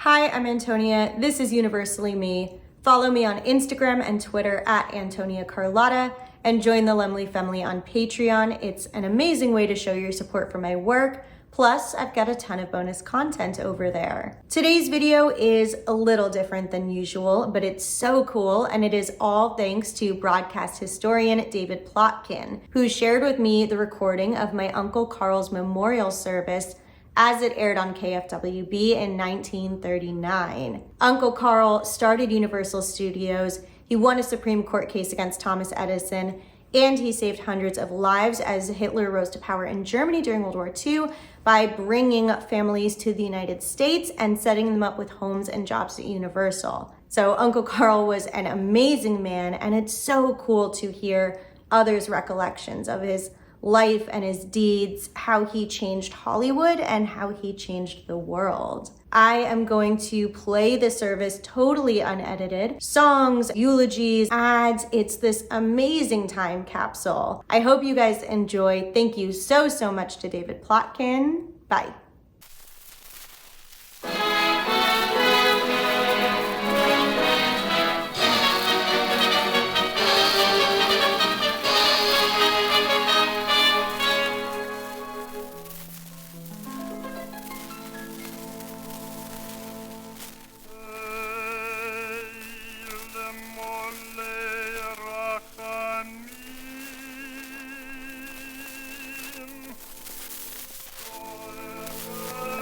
Hi, I'm Antonia. This is Universally Me. Follow me on Instagram and Twitter at Antonia Carlotta and join the Laemmle family on Patreon. It's an amazing way to show your support for my work. Plus, I've got a ton of bonus content over there. Today's video is a little different than usual, but it's so cool, and it is all thanks to broadcast historian David Plotkin, who shared with me the recording of my Uncle Carl's memorial service as it aired on KFWB in 1939. Uncle Carl started Universal Studios, he won a Supreme Court case against Thomas Edison, and he saved hundreds of lives as Hitler rose to power in Germany during World War II by bringing families to the United States and setting them up with homes and jobs at Universal. So Uncle Carl was an amazing man, and it's so cool to hear others' recollections of his life and his deeds, how he changed Hollywood and how he changed the world. I am going to play the service totally unedited. Songs, eulogies, ads, it's this amazing time capsule. I hope you guys enjoy. Thank you so much to David Plotkin. Bye.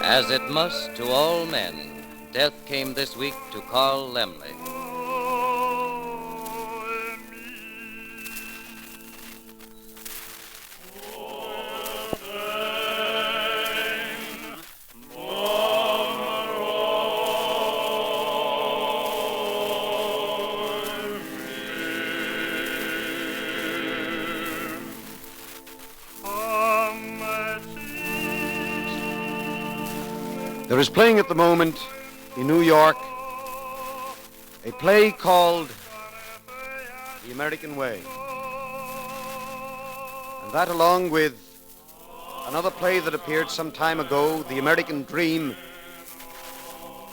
As it must to all men, death came this week to Carl Laemmle. There is playing at the moment in New York a play called The American Way. And that, along with another play that appeared some time ago, The American Dream,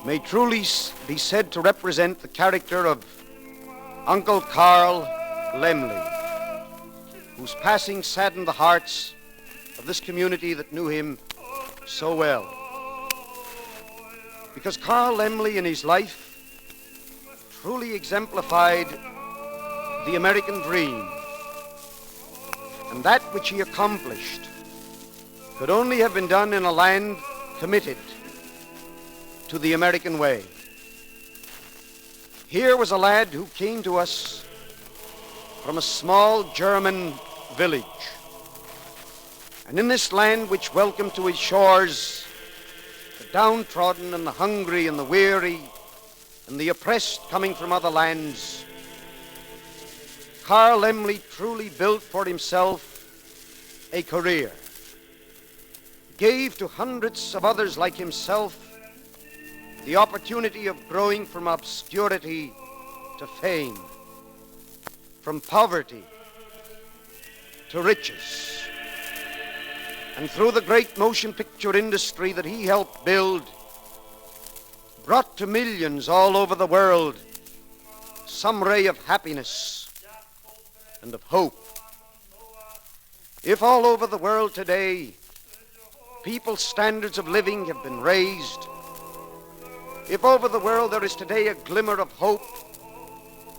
may truly be said to represent the character of Uncle Carl Laemmle, whose passing saddened the hearts of this community that knew him so well. Because Carl Laemmle in his life truly exemplified the American dream, and that which he accomplished could only have been done in a land committed to the American way. Here was a lad who came to us from a small German village, and in this land which welcomed to his shores the downtrodden and the hungry and the weary and the oppressed coming from other lands, Carl Laemmle truly built for himself a career, gave to hundreds of others like himself the opportunity of growing from obscurity to fame, from poverty to riches. And through the great motion picture industry that he helped build, brought to millions all over the world some ray of happiness and of hope. If all over the world today people's standards of living have been raised, if over the world there is today a glimmer of hope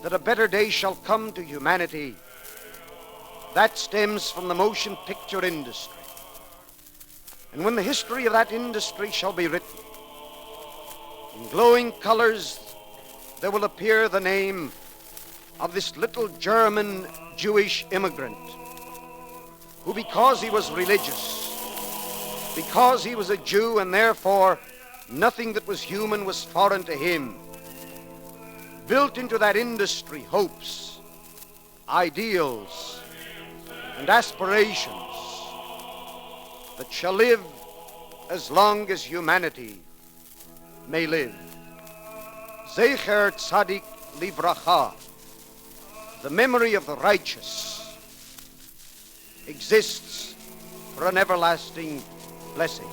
that a better day shall come to humanity, that stems from the motion picture industry. And when the history of that industry shall be written, in glowing colors there will appear the name of this little German Jewish immigrant who, because he was religious, because he was a Jew and therefore nothing that was human was foreign to him, built into that industry hopes, ideals, and aspirations that shall live as long as humanity may live. Zecher Tzadik Livracha, the memory of the righteous, exists for an everlasting blessing.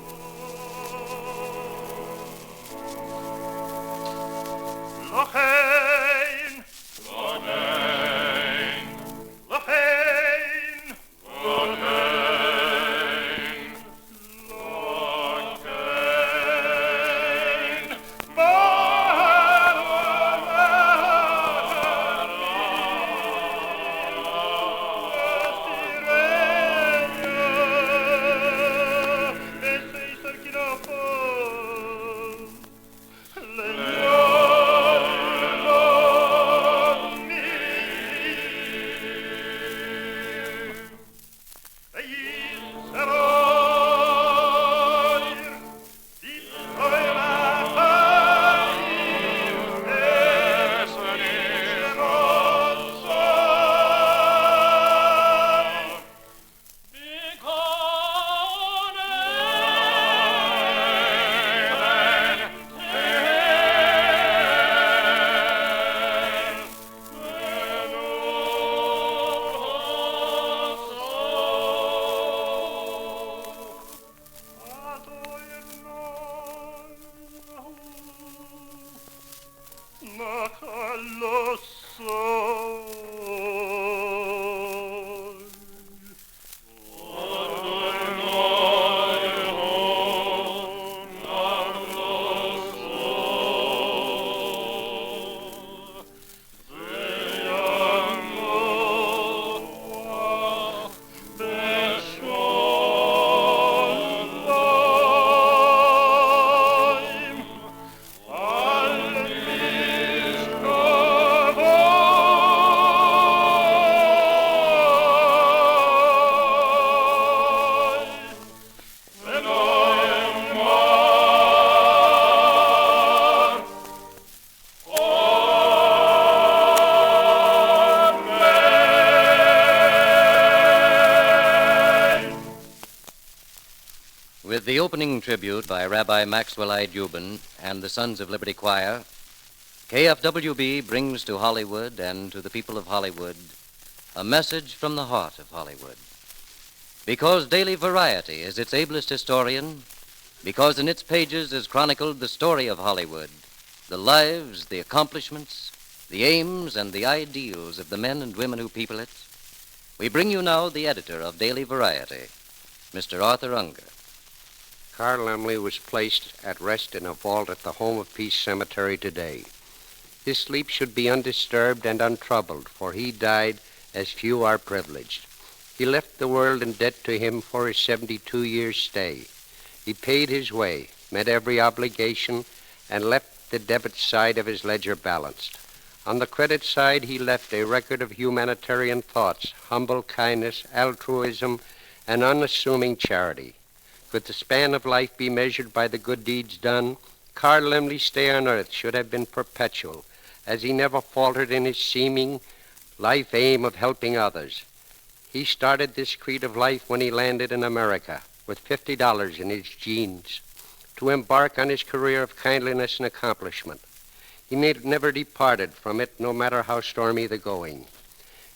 With the opening tribute by Rabbi Maxwell I. Dubin and the Sons of Liberty Choir, KFWB brings to Hollywood and to the people of Hollywood a message from the heart of Hollywood. Because daily variety is its ablest historian, because in its pages is chronicled the story of Hollywood, the lives, the accomplishments, the aims, and the ideals of the men and women who people it, we bring you now the editor of Daily Variety, Mr. Arthur Unger. Carl Laemmle was placed at rest in a vault at the Home of Peace Cemetery today. His sleep should be undisturbed and untroubled, for he died as few are privileged. He left the world in debt to him for his 72-year stay. He paid his way, met every obligation, and left the debit side of his ledger balanced. On the credit side, he left a record of humanitarian thoughts, humble kindness, altruism, and unassuming charity. Could the span of life be measured by the good deeds done, Carl Laemmle's stay on earth should have been perpetual, as he never faltered in his seeming life aim of helping others. He started this creed of life when he landed in America with $50 in his jeans to embark on his career of kindliness and accomplishment. He never departed from it, no matter how stormy the going.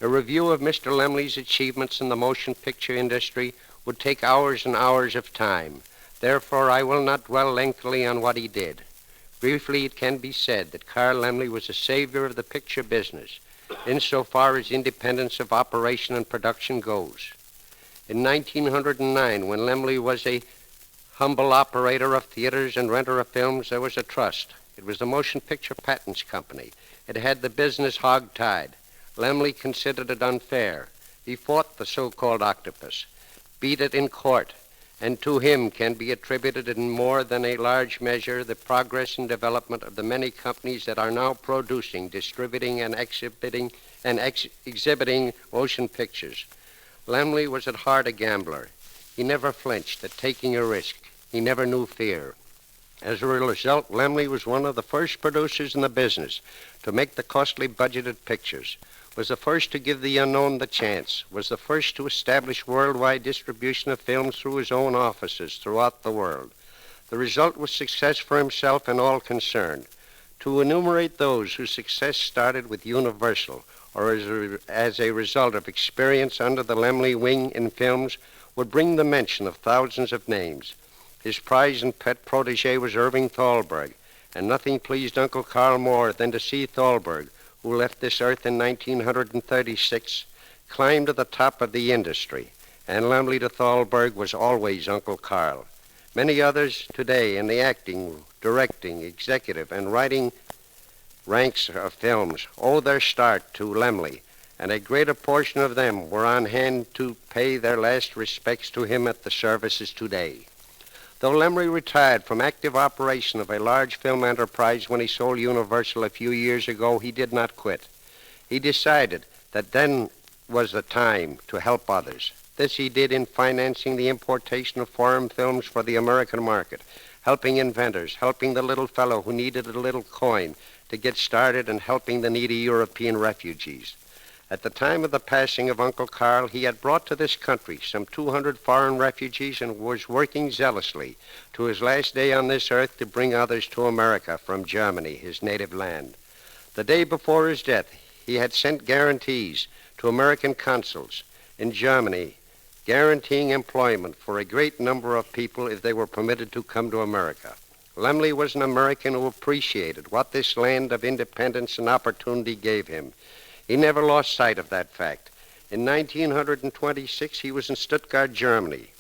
A review of Mr. Laemmle's achievements in the motion picture industry would take hours and hours of time. Therefore, I will not dwell lengthily on what he did. Briefly, it can be said that Carl Laemmle was a savior of the picture business, insofar as independence of operation and production goes. In 1909, when Laemmle was a humble operator of theaters and renter of films, there was a trust. It was the Motion Picture Patents Company. It had the business hog-tied. Laemmle considered it unfair. He fought the so-called octopus, beat it in court, and to him can be attributed in more than a large measure the progress and development of the many companies that are now producing, distributing, and exhibiting motion pictures. Laemmle was at heart a gambler. He never flinched at taking a risk. He never knew fear. As a result, Laemmle was one of the first producers in the business to make the costly budgeted pictures, was the first to give the unknown the chance, was the first to establish worldwide distribution of films through his own offices throughout the world. The result was success for himself and all concerned. To enumerate those whose success started with Universal or as a result of experience under the Laemmle wing in films would bring the mention of thousands of names. His prize and pet protege was Irving Thalberg, and nothing pleased Uncle Carl more than to see Thalberg, who left this earth in 1936, climb to the top of the industry. And Laemmle to Thalberg was always Uncle Carl. Many others today in the acting, directing, executive, and writing ranks of films owe their start to Laemmle, and a greater portion of them were on hand to pay their last respects to him at the services today. Though Laemmle retired from active operation of a large film enterprise when he sold Universal a few years ago, he did not quit. He decided that then was the time to help others. This he did in financing the importation of foreign films for the American market, helping inventors, helping the little fellow who needed a little coin to get started, and helping the needy European refugees. At the time of the passing of Uncle Carl, he had brought to this country some 200 foreign refugees and was working zealously to his last day on this earth to bring others to America from Germany, his native land. The day before his death, he had sent guarantees to American consuls in Germany, guaranteeing employment for a great number of people if they were permitted to come to America. Laemmle was an American who appreciated what this land of independence and opportunity gave him. He never lost sight of that fact. In 1926, he was in Stuttgart, Germany.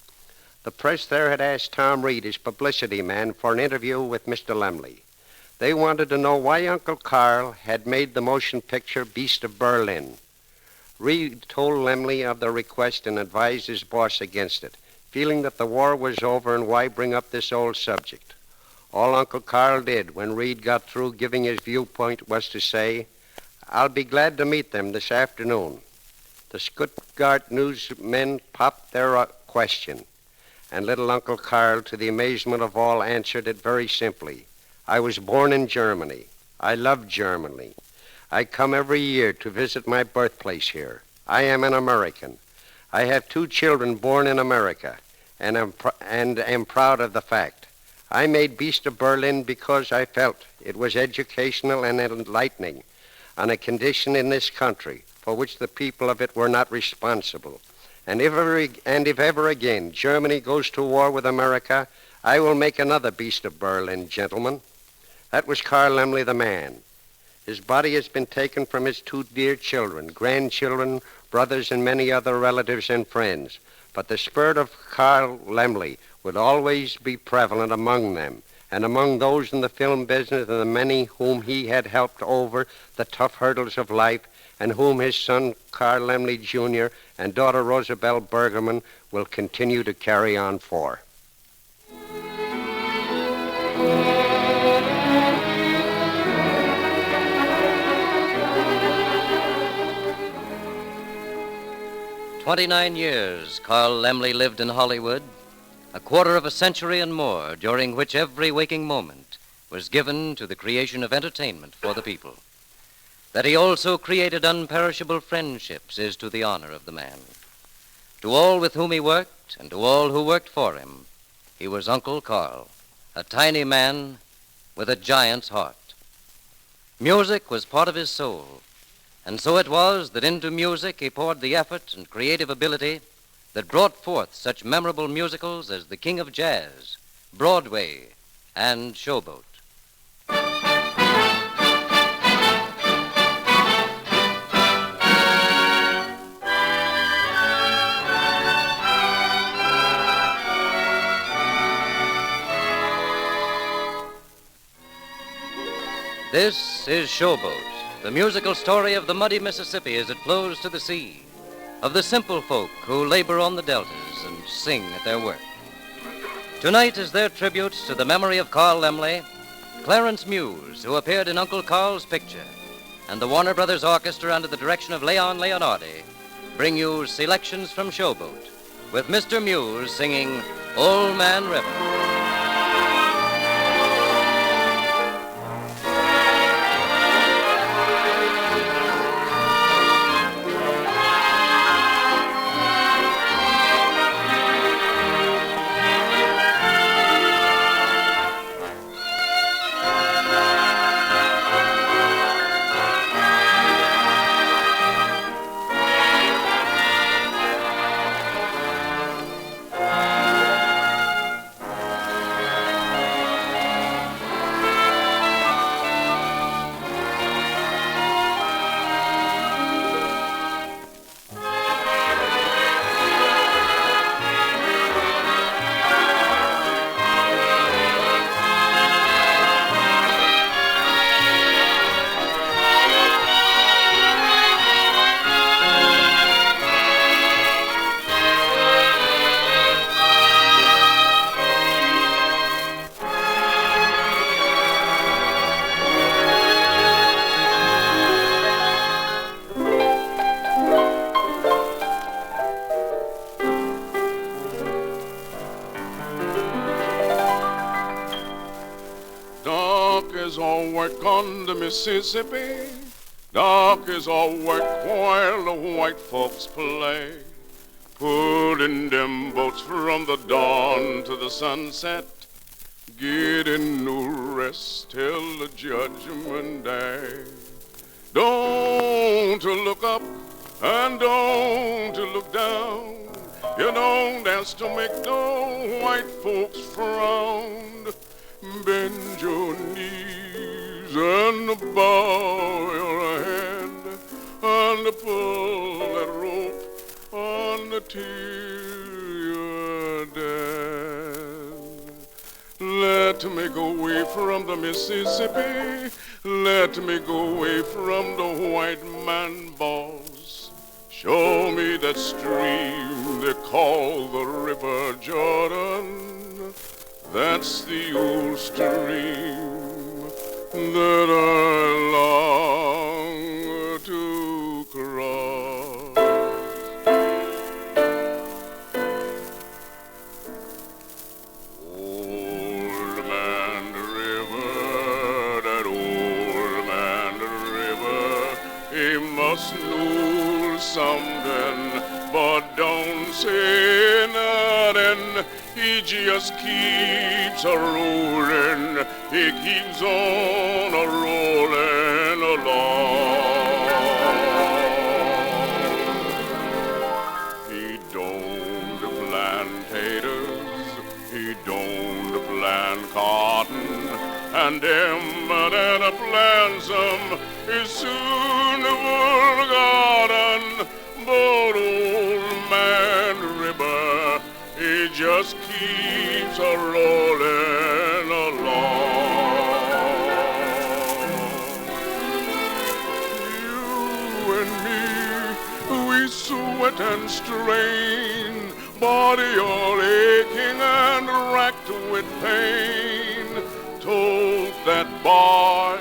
The press there had asked Tom Reed, his publicity man, for an interview with Mr. Laemmle. They wanted to know why Uncle Carl had made the motion picture Beast of Berlin. Reed told Laemmle of the request and advised his boss against it, feeling that the war was over and why bring up this old subject. All Uncle Carl did when Reed got through giving his viewpoint was to say, "I'll be glad to meet them this afternoon." The Stuttgart newsmen popped their question, and little Uncle Carl, to the amazement of all, answered it very simply. "I was born in Germany. I love Germany. I come every year to visit my birthplace here. I am an American. I have 2 children born in America, and am proud of the fact. I made Beast of Berlin because I felt it was educational and enlightening on a condition in this country for which the people of it were not responsible. And if ever again Germany goes to war with America, I will make another Beast of Berlin, gentlemen." That was Carl Laemmle, the man. His body has been taken from his 2 dear children, grandchildren, brothers, and many other relatives and friends. But the spirit of Carl Laemmle would always be prevalent among them, and among those in the film business and the many whom he had helped over the tough hurdles of life, and whom his son Carl Laemmle Jr. and daughter Rosabelle Bergerman will continue to carry on for. "29 years Carl Laemmle lived in Hollywood, a quarter of a century and more, during which every waking moment was given to the creation of entertainment for the people. That he also created unperishable friendships is to the honor of the man. To all with whom he worked, and to all who worked for him, he was Uncle Carl, a tiny man with a giant's heart. Music was part of his soul, and so it was that into music he poured the effort and creative ability that brought forth such memorable musicals as The King of Jazz, Broadway, and Showboat. This is Showboat, the musical story of the muddy Mississippi as it flows to the sea, of the simple folk who labor on the deltas and sing at their work. Tonight is their tribute to the memory of Carl Laemmle, Clarence Muse, who appeared in Uncle Carl's picture, and the Warner Brothers Orchestra under the direction of Leon Leonardi bring you selections from Showboat, with Mr. Muse singing Old Man River. our work on the Mississippi. Dark is our work while the white folks play. Pulling them boats from the dawn to the sunset. Getting no rest till the judgment day. Don't look up and don't look down. You don't ask to make no white folks frown. Bend your knees and bow your head and pull that rope until you're dead. Let me go away from the Mississippi. Let me go away from the white man boss. Show me that stream they call the River Jordan. That's the old stream that I long to cross. Old man River, that old man River, he must know something, but don't say nothing. He just keeps a-rolling, he keeps on a-rolling along. He don't plant taters, he don't plant cotton, and them that plants them is soon forgotten. But old man River, he just keeps a-rolling along. You and me, we sweat and strain, body all aching and racked with pain. Tote that barge,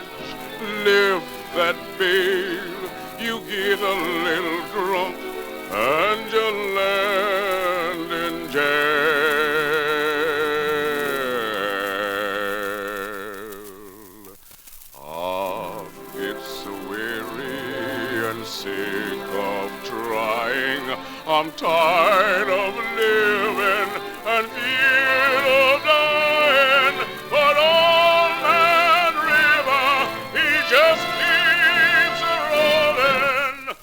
lift that bale, you get a little drunk and you land in jail. Ah, it's weary and sick of trying. I'm tired of living and fear of dying. But old man River, he just keeps rolling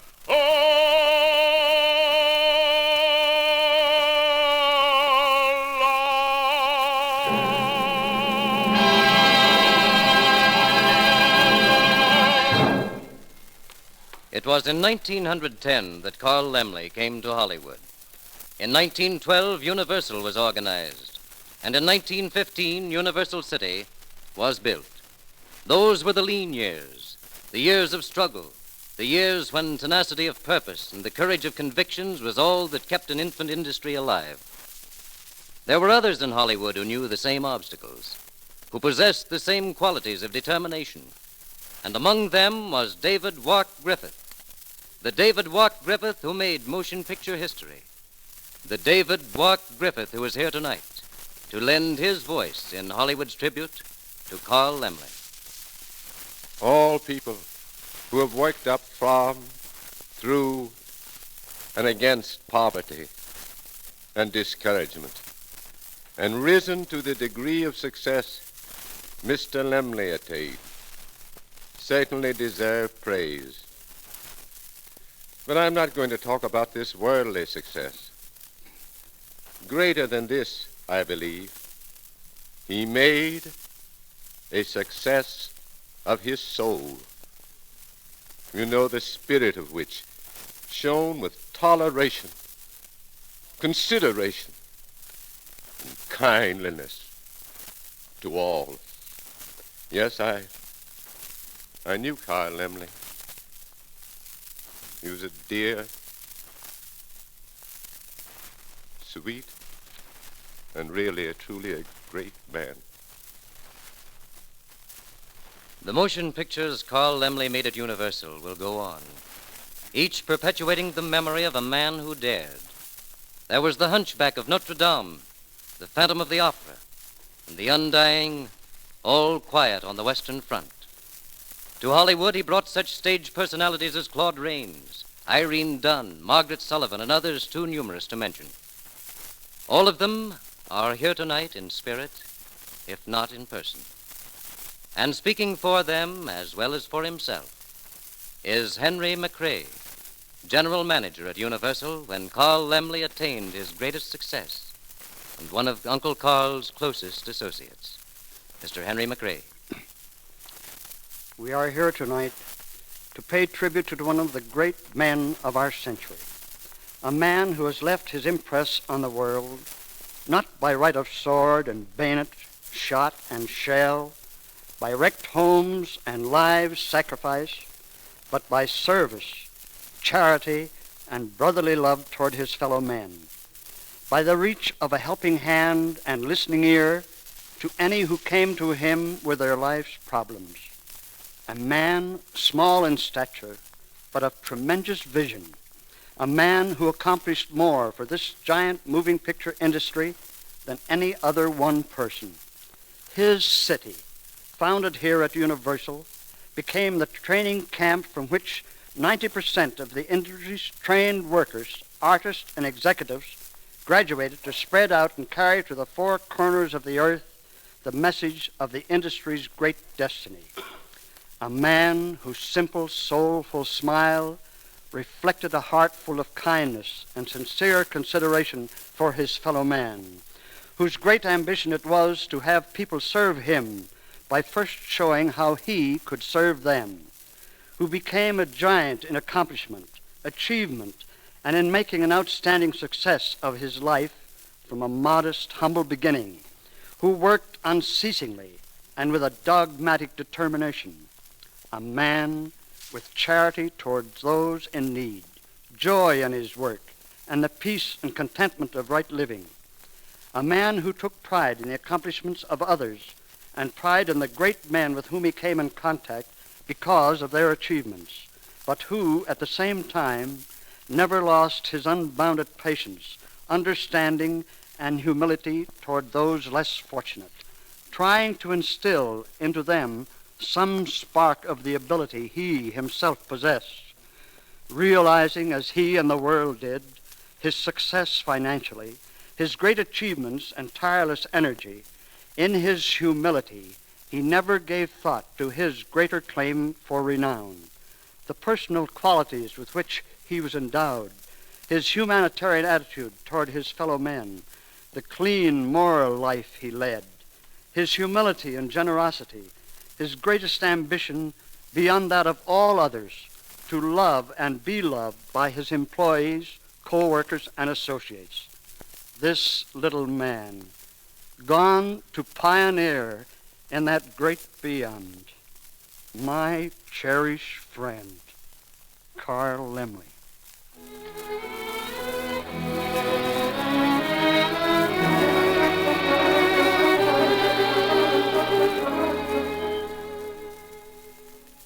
It was in 1910 that Carl Laemmle came to Hollywood. In 1912, Universal was organized, and in 1915, Universal City was built. Those were the lean years, the years of struggle, the years when tenacity of purpose and the courage of convictions was all that kept an infant industry alive. There were others in Hollywood who knew the same obstacles, who possessed the same qualities of determination, and among them was David Wark Griffith, the David Wark Griffith who made motion picture history, the David Wark Griffith who is here tonight to lend his voice in Hollywood's tribute to Carl Laemmle. All people who have worked up from, through, and against poverty and discouragement, and risen to the degree of success Mr. Laemmle attained, certainly deserve praise. But I'm not going to talk about this worldly success. Greater than this, I believe, he made a success of his soul. You know, the spirit of which shone with toleration, consideration, and kindliness to all. Yes, I knew Carl Laemmle. He was a dear, sweet, and really, truly a great man. The motion pictures Carl Laemmle made at Universal will go on, each perpetuating the memory of a man who dared. There was The Hunchback of Notre Dame, The Phantom of the Opera, and the undying All Quiet on the Western Front. To Hollywood, he brought such stage personalities as Claude Rains, Irene Dunn, Margaret Sullivan, and others too numerous to mention. All of them are here tonight in spirit, if not in person. And speaking for them, as well as for himself, is Henry McCrae, general manager at Universal when Carl Laemmle attained his greatest success, and one of Uncle Carl's closest associates. Mr. Henry McCrae. We are here tonight to pay tribute to one of the great men of our century, a man who has left his impress on the world, not by right of sword and bayonet, shot and shell, by wrecked homes and lives sacrificed, but by service, charity, and brotherly love toward his fellow men, by the reach of a helping hand and listening ear to any who came to him with their life's problems. A man small in stature, but of tremendous vision, a man who accomplished more for this giant moving picture industry than any other one person. His city, founded here at Universal, became the training camp from which 90% of the industry's trained workers, artists, and executives graduated to spread out and carry to the four corners of the earth the message of the industry's great destiny. A man whose simple, soulful smile reflected a heart full of kindness and sincere consideration for his fellow man, whose great ambition it was to have people serve him by first showing how he could serve them, who became a giant in accomplishment, achievement, and in making an outstanding success of his life from a modest, humble beginning, who worked unceasingly and with a dogmatic determination, a man with charity towards those in need, joy in his work, and the peace and contentment of right living, a man who took pride in the accomplishments of others and pride in the great men with whom he came in contact because of their achievements, but who, at the same time, never lost his unbounded patience, understanding, and humility toward those less fortunate, trying to instill into them some spark of the ability he himself possessed, realizing, as he and the world did, his success financially, his great achievements and tireless energy. In his humility, he never gave thought to his greater claim for renown, the personal qualities with which he was endowed, his humanitarian attitude toward his fellow men, the clean moral life he led, his humility and generosity, his greatest ambition beyond that of all others, to love and be loved by his employees, co-workers, and associates. This little man, gone to pioneer in that great beyond, my cherished friend, Carl Laemmle.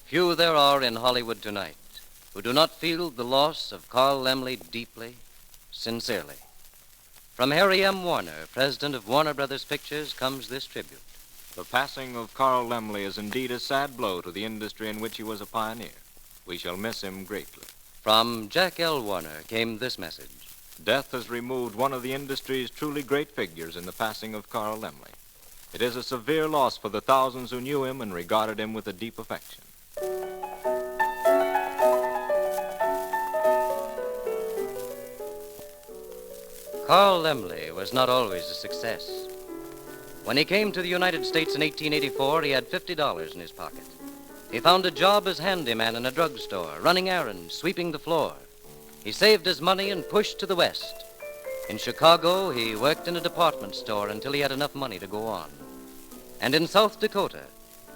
Few there are in Hollywood tonight who do not feel the loss of Carl Laemmle deeply, sincerely. From Harry M. Warner, president of Warner Brothers Pictures, comes this tribute. The passing of Carl Laemmle is indeed a sad blow to the industry in which he was a pioneer. We shall miss him greatly. From Jack L. Warner came this message. Death has removed one of the industry's truly great figures in the passing of Carl Laemmle. It is a severe loss for the thousands who knew him and regarded him with a deep affection. Carl Laemmle was not always a success. When he came to the United States in 1884, he had $50 in his pocket. He found a job as handyman in a drugstore, running errands, sweeping the floor. He saved his money and pushed to the west. In Chicago, he worked in a department store until he had enough money to go on. And in South Dakota,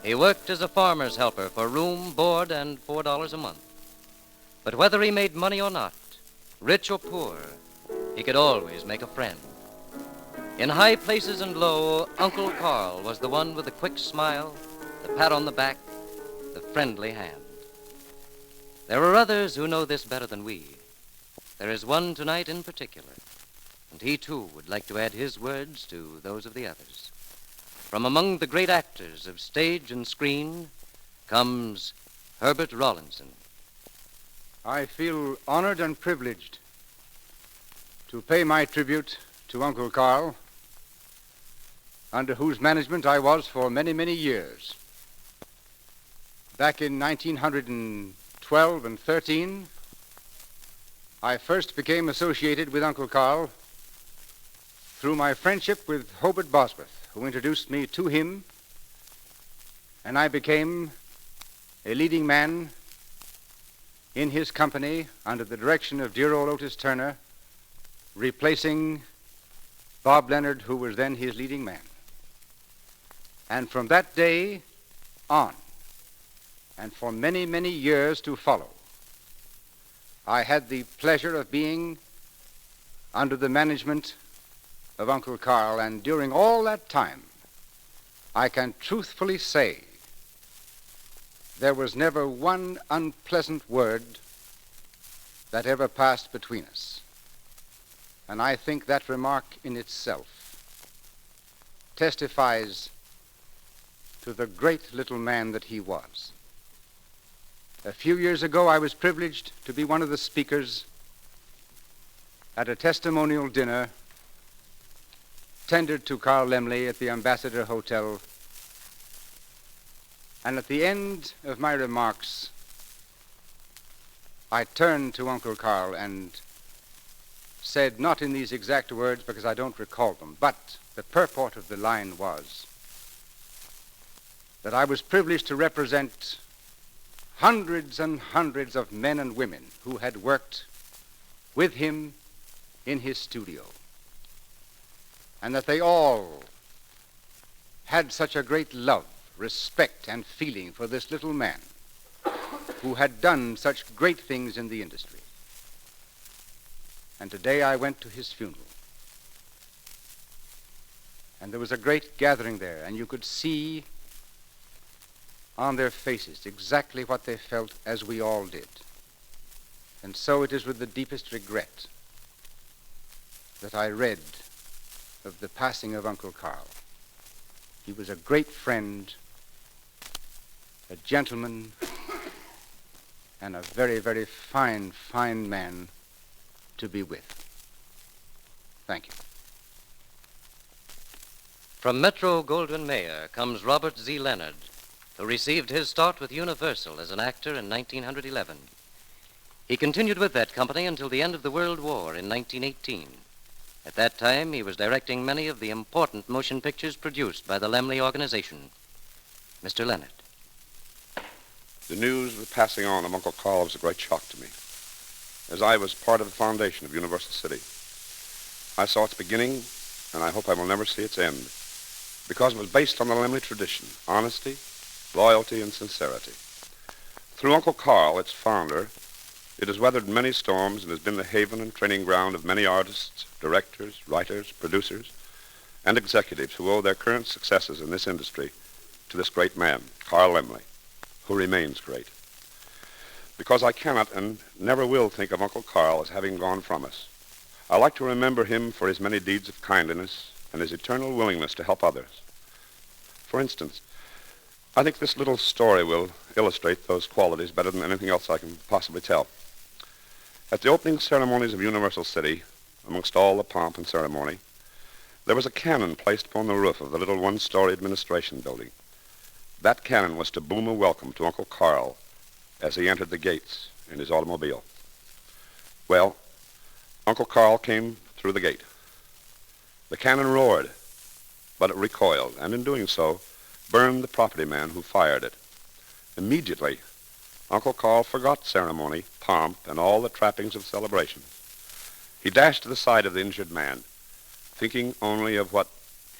he worked as a farmer's helper for room, board, and $4 a month. But whether he made money or not, rich or poor, he could always make a friend. In high places and low, Uncle Carl was the one with the quick smile, the pat on the back, the friendly hand. There are others who know this better than we. There is one tonight in particular, and he too would like to add his words to those of the others. From among the great actors of stage and screen comes Herbert Rawlinson. I feel honored and privileged to pay my tribute to Uncle Carl, under whose management I was for many, many years. Back in 1912 and 13, I first became associated with Uncle Carl through my friendship with Hobart Bosworth, who introduced me to him, and I became a leading man in his company under the direction of dear old Otis Turner, replacing Bob Leonard, who was then his leading man. And from that day on, and for many, many years to follow, I had the pleasure of being under the management of Uncle Carl, and during all that time, I can truthfully say there was never one unpleasant word that ever passed between us. And I think that remark in itself testifies to the great little man that he was. A few years ago, I was privileged to be one of the speakers at a testimonial dinner tendered to Carl Laemmle at the Ambassador Hotel. And at the end of my remarks, I turned to Uncle Carl and said, not in these exact words because I don't recall them, but the purport of the line was that I was privileged to represent hundreds and hundreds of men and women who had worked with him in his studio, and that they all had such a great love, respect, and feeling for this little man who had done such great things in the industry. And today I went to his funeral, and there was a great gathering there, and you could see on their faces exactly what they felt, as we all did. And so it is with the deepest regret that I read of the passing of Uncle Carl. He was a great friend, a gentleman, and a very, very fine, fine man to be with. Thank you. From Metro-Goldwyn-Mayer comes Robert Z. Leonard, who received his start with Universal as an actor in 1911. He continued with that company until the end of the World War in 1918. At that time, he was directing many of the important motion pictures produced by the Laemmle organization. Mr. Leonard. The news of the passing on of Uncle Carl was a great shock to me, as I was part of the foundation of Universal City. I saw its beginning, and I hope I will never see its end, because it was based on the Laemmle tradition, honesty, loyalty, and sincerity. Through Uncle Carl, its founder, it has weathered many storms and has been the haven and training ground of many artists, directors, writers, producers, and executives who owe their current successes in this industry to this great man, Carl Laemmle, who remains great. Because I cannot and never will think of Uncle Carl as having gone from us, I like to remember him for his many deeds of kindness and his eternal willingness to help others. For instance, I think this little story will illustrate those qualities better than anything else I can possibly tell. At the opening ceremonies of Universal City, amongst all the pomp and ceremony, there was a cannon placed upon the roof of the little one-story administration building. That cannon was to boom a welcome to Uncle Carl as he entered the gates in his automobile. Well, Uncle Carl came through the gate. The cannon roared, but it recoiled, and in doing so, burned the property man who fired it. Immediately, Uncle Carl forgot ceremony, pomp, and all the trappings of celebration. He dashed to the side of the injured man, thinking only of what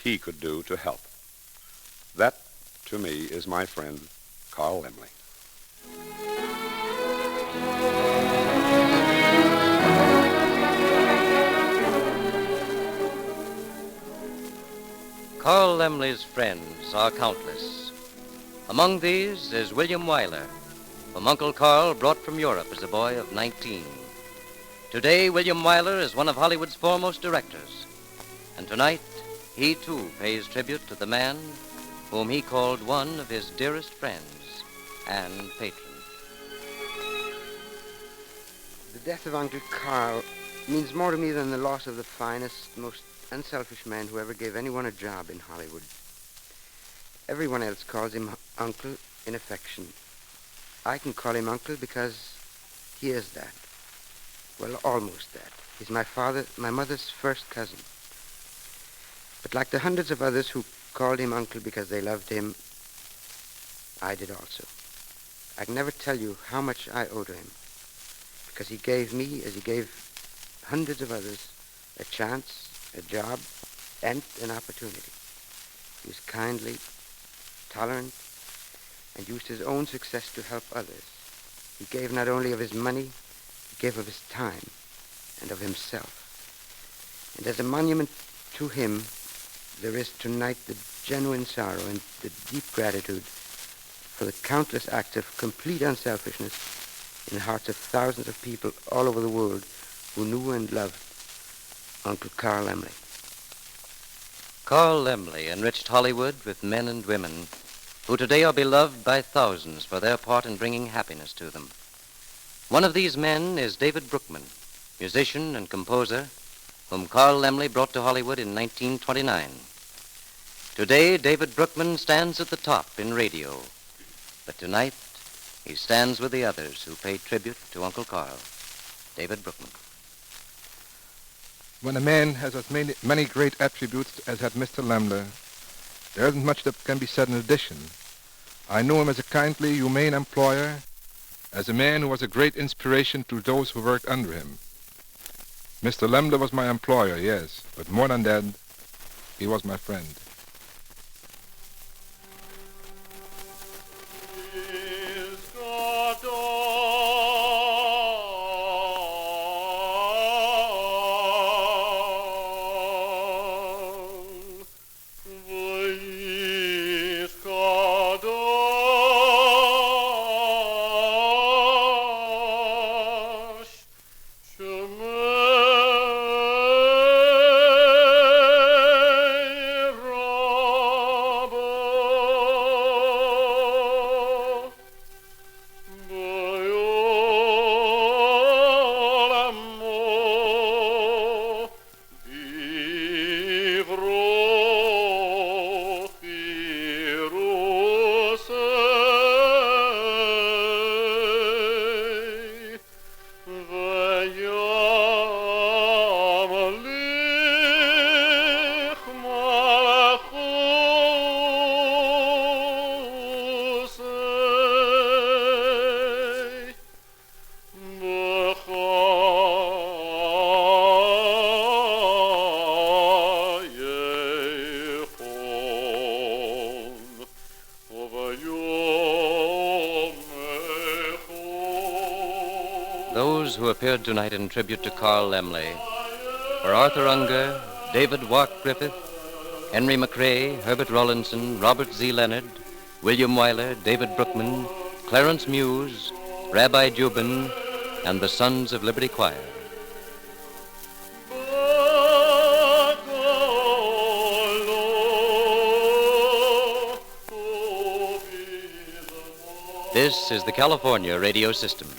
he could do to help. That, to me, is my friend, Carl Laemmle. Carl Laemmle's friends are countless. Among these is William Wyler, whom Uncle Carl brought from Europe as a boy of 19. Today, William Wyler is one of Hollywood's foremost directors. And tonight, he too pays tribute to the man whom he called one of his dearest friends and patrons. The death of Uncle Carl means more to me than the loss of the finest, most unselfish man who ever gave anyone a job in Hollywood. Everyone else calls him Uncle in affection. I can call him Uncle because he is that. Well, almost that. He's my mother's first cousin. But like the hundreds of others who called him Uncle because they loved him, I did also. I can never tell you how much I owe to him, because he gave me, as he gave hundreds of others, a chance, a job, and an opportunity. He was kindly, tolerant, and used his own success to help others. He gave not only of his money, he gave of his time and of himself. And as a monument to him, there is tonight the genuine sorrow and the deep gratitude for the countless acts of complete unselfishness in the hearts of thousands of people all over the world who knew and loved Uncle Carl Laemmle. Carl Laemmle enriched Hollywood with men and women who today are beloved by thousands for their part in bringing happiness to them. One of these men is David Brookman, musician and composer, whom Carl Laemmle brought to Hollywood in 1929. Today, David Brookman stands at the top in radio, but tonight he stands with the others who pay tribute to Uncle Carl. David Brookman. When a man has as many great attributes as had Mr. Laemmle, there isn't much that can be said in addition. I knew him as a kindly, humane employer, as a man who was a great inspiration to those who worked under him. Mr. Laemmle was my employer, yes, but more than that, he was my friend. Those who appeared tonight in tribute to Carl Laemmle were Arthur Unger, David Wark Griffith, Henry McRae, Herbert Rawlinson, Robert Z. Leonard, William Wyler, David Brookman, Clarence Muse, Rabbi Jubin, and the Sons of Liberty Choir. This is the California Radio System.